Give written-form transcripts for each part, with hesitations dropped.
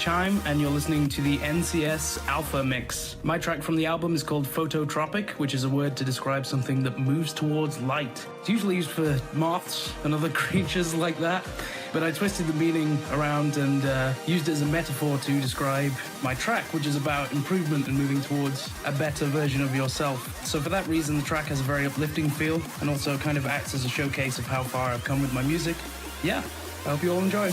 Chime, and you're listening to the NCS Alpha Mix. My track from the album is called Phototropic, which is a word to describe something that moves towards light. It's usually used for moths and other creatures like that, but I twisted the meaning around and used it as a metaphor to describe my track, which is about improvement and moving towards a better version of yourself. So for that reason, the track has a very uplifting feel and also kind of acts as a showcase of how far I've come with my music. Yeah, I hope you all enjoy.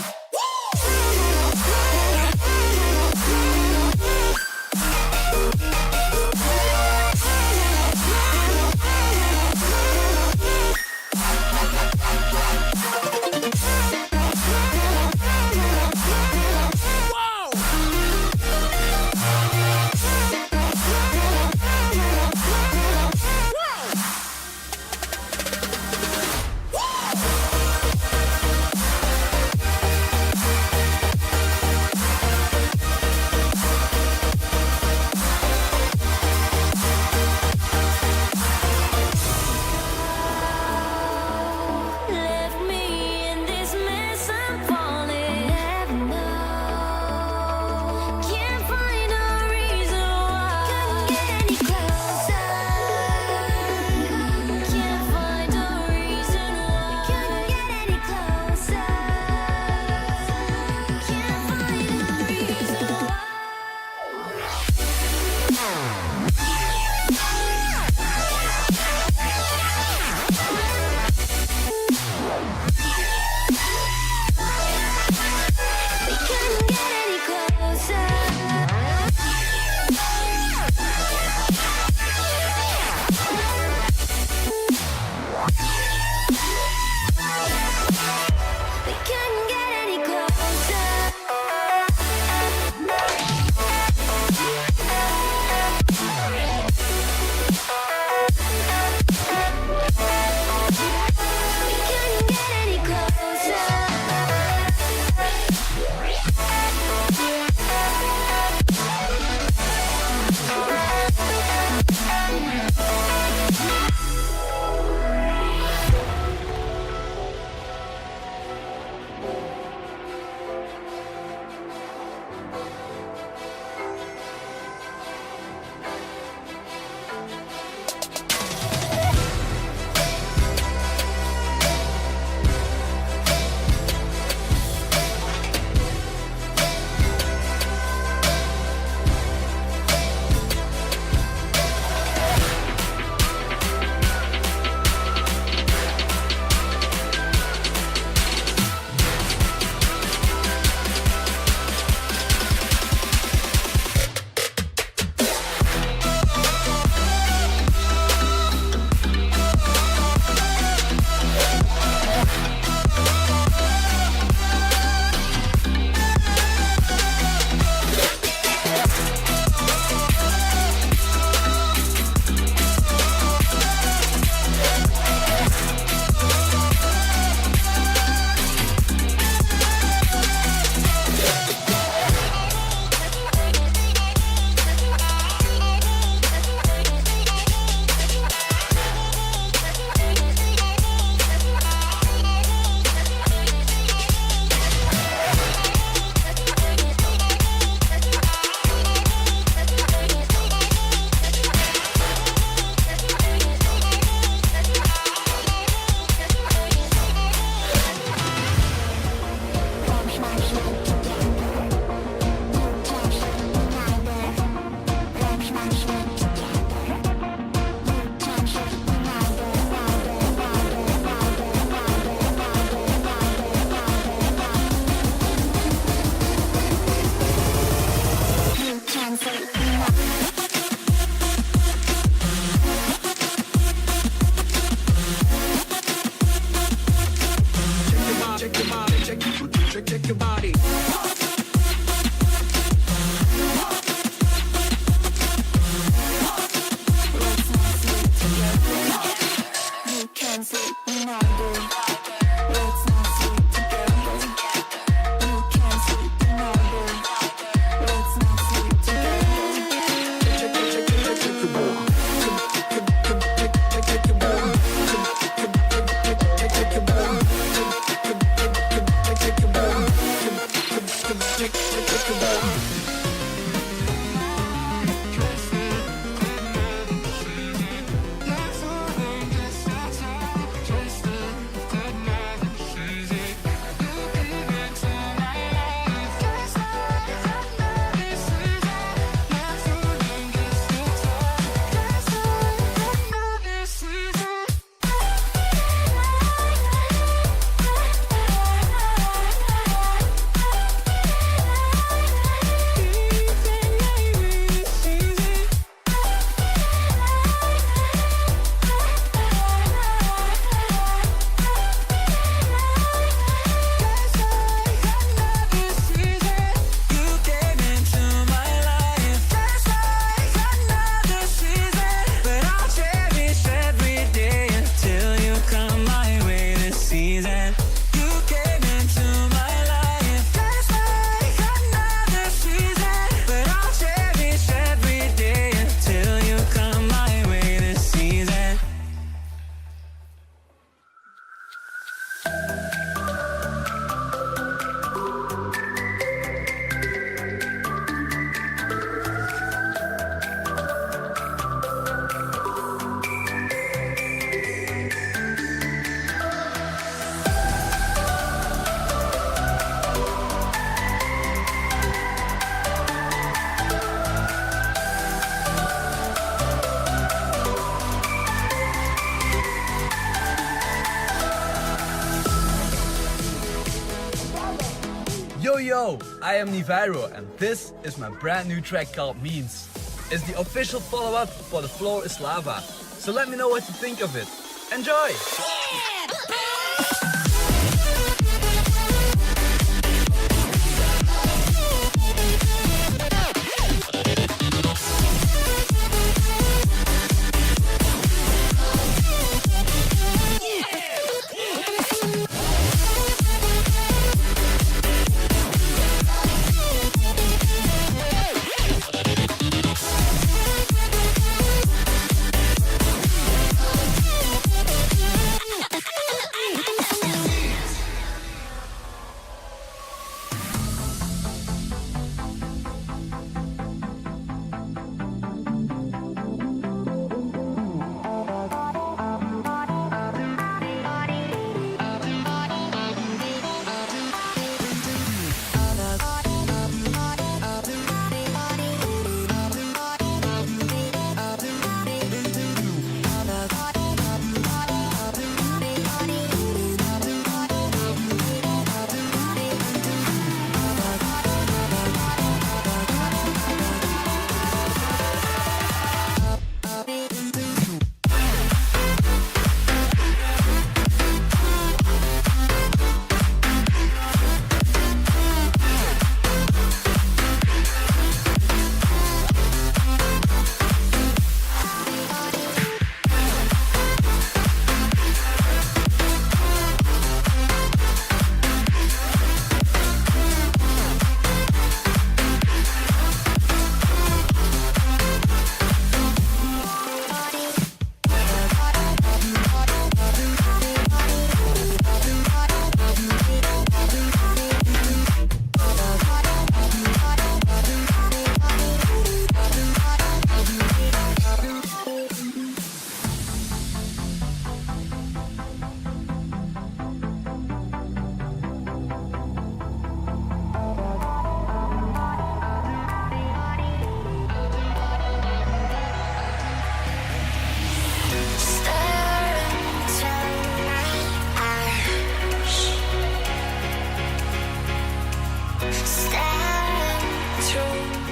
Yo, I am Nivairo and this is my brand new track called Means. It's the official follow-up for The Floor is Lava. So let me know what you think of it. Enjoy!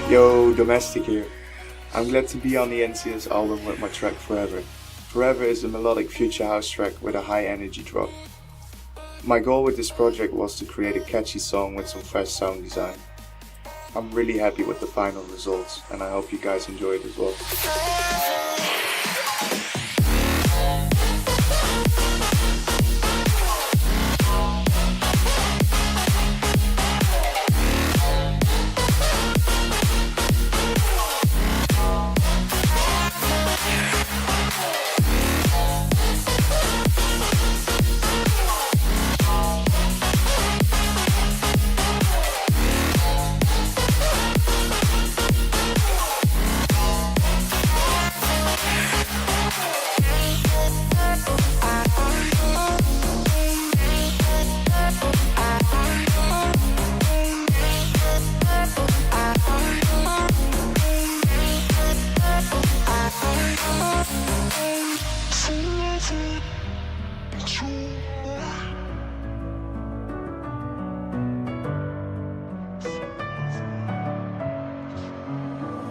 Yo, Domestic here. I'm glad to be on the NCS album with my track Forever. Forever is a melodic future house track with a high energy drop. My goal with this project was to create a catchy song with some fresh sound design. I'm really happy with the final results and I hope you guys enjoy it as well.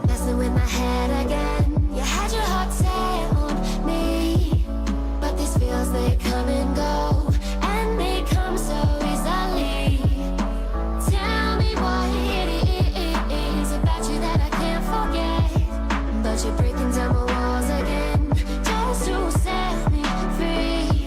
Messing with my head again. You had your heart set on me, but these feels they come and go, and they come so easily. Tell me what it is about you that I can't forget, but you're breaking down my walls again just to set me free.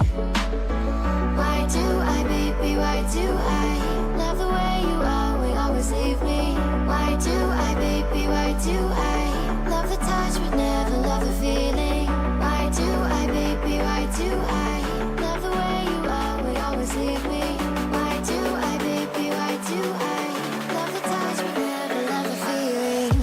Why do I, baby, why do I love the way you are, we always leave me? Why do I, baby, why do I love the touch but never love the feeling? Why do I, baby, why do I love the way you are, we always leave me? Why do I, baby, why do I love the touch but never love the feeling?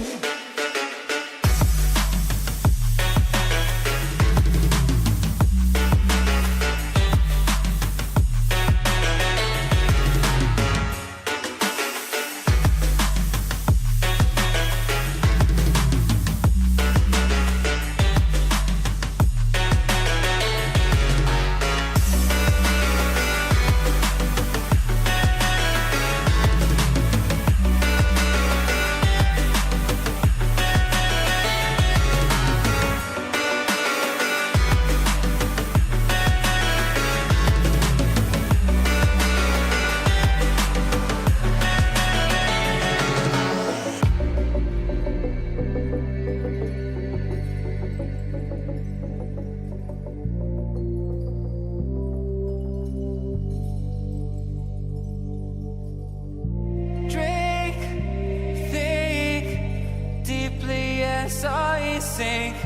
sink.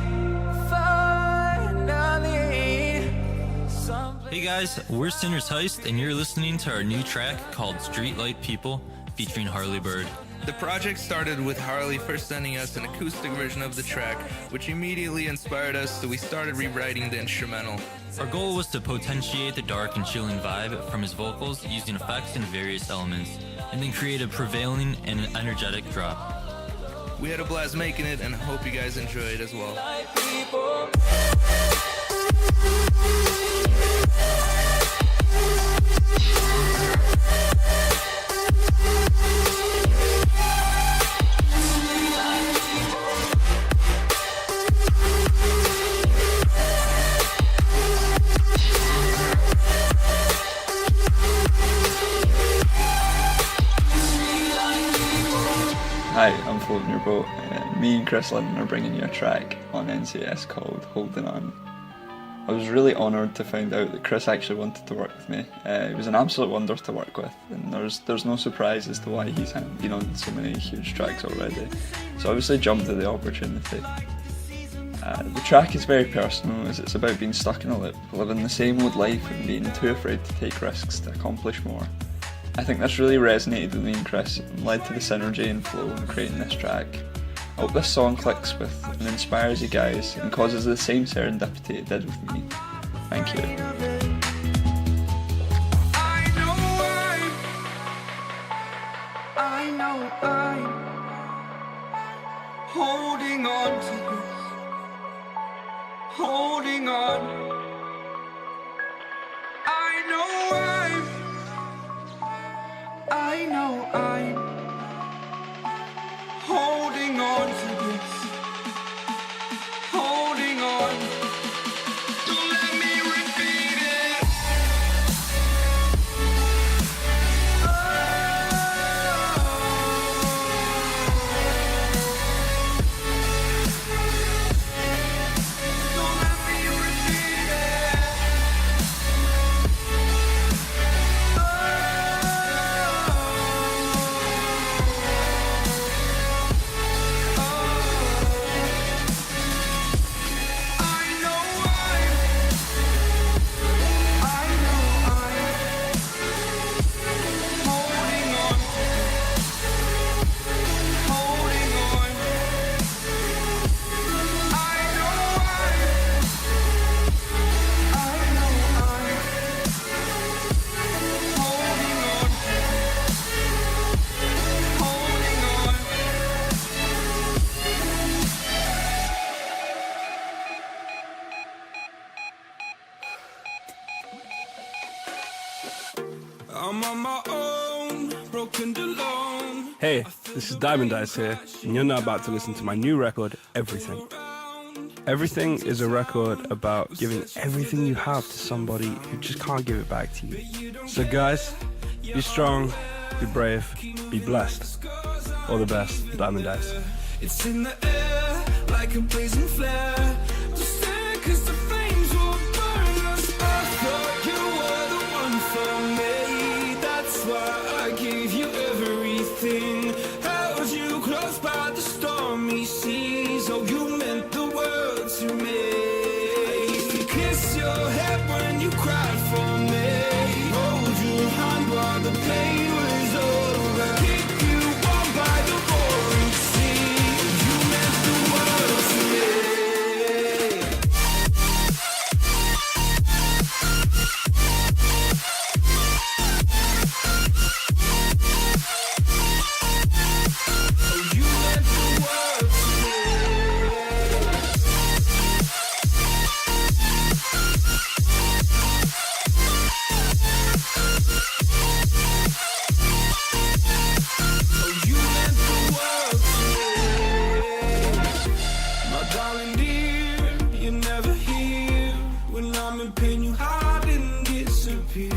Finally, Hey guys, we're Sinner's Heist, and you're listening to our new track called Streetlight People, featuring Harley Bird. The project started with Harley first sending us an acoustic version of the track, which immediately inspired us, so we started rewriting the instrumental. Our goal was to potentiate the dark and chilling vibe from his vocals using effects and various elements, and then create a prevailing and energetic drop. We had a blast making it and hope you guys enjoy it as well. Hi, I'm Floating Your Boat. Me and Chris Linden are bringing you a track on NCS called Holding On. I was really honoured to find out that Chris actually wanted to work with me. He was an absolute wonder to work with, and there's no surprise as to why he's been on so many huge tracks already. So obviously jumped at the opportunity. The track is very personal, as it's about being stuck in a loop, living the same old life and being too afraid to take risks to accomplish more. I think this really resonated with me and Chris and led to the synergy and flow in creating this track. I hope this song clicks with and inspires you guys and causes the same serendipity it did with me. Thank you. I know I'm holding on to this, holding on. I know I'm holding on to this, holding on. Don't let me repeat it. Don't let me repeat it. I'm on my own, broken alone. Hey, this is Diamond Eyes here, and you're now about to listen to my new record, Everything. Everything is a record about giving everything you have to somebody who just can't give it back to you. So guys, be strong, be brave, be blessed. All the best, Diamond Eyes. It's in the air like a blazing flare. Just stare 'cause the flames will burn us. I thought you were the one for me. That's why I gave you everything. Held you close by the stormy seas. Oh, you meant the world to me. I used to kiss your head when you cried for me. Hold your hand while the pain was over. Keep you warm by the roaring sea. You meant the world to me. Oh, you meant the world to me. Oh, you meant the world to me. My darling dear, you're never here. When I'm in pain, you hide and disappear.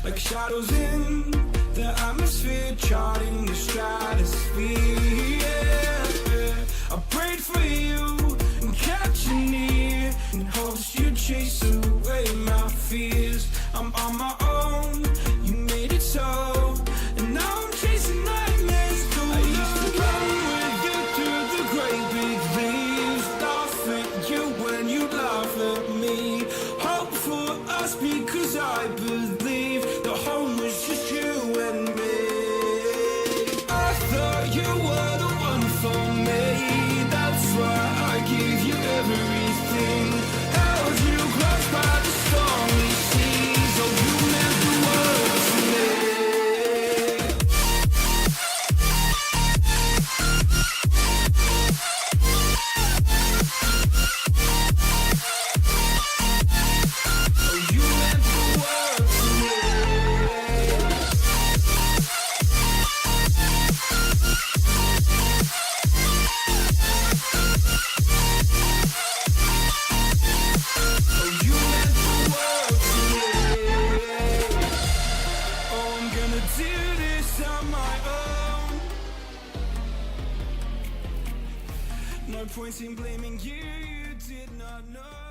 Like shadows in the atmosphere, charting the stratosphere. Yeah. I prayed for you and kept you near in hopes you'd chase away my fears. I'm on my own, you made it so, and now I'm chasing nightmares. I used to run with you through the great big leaves, stars I know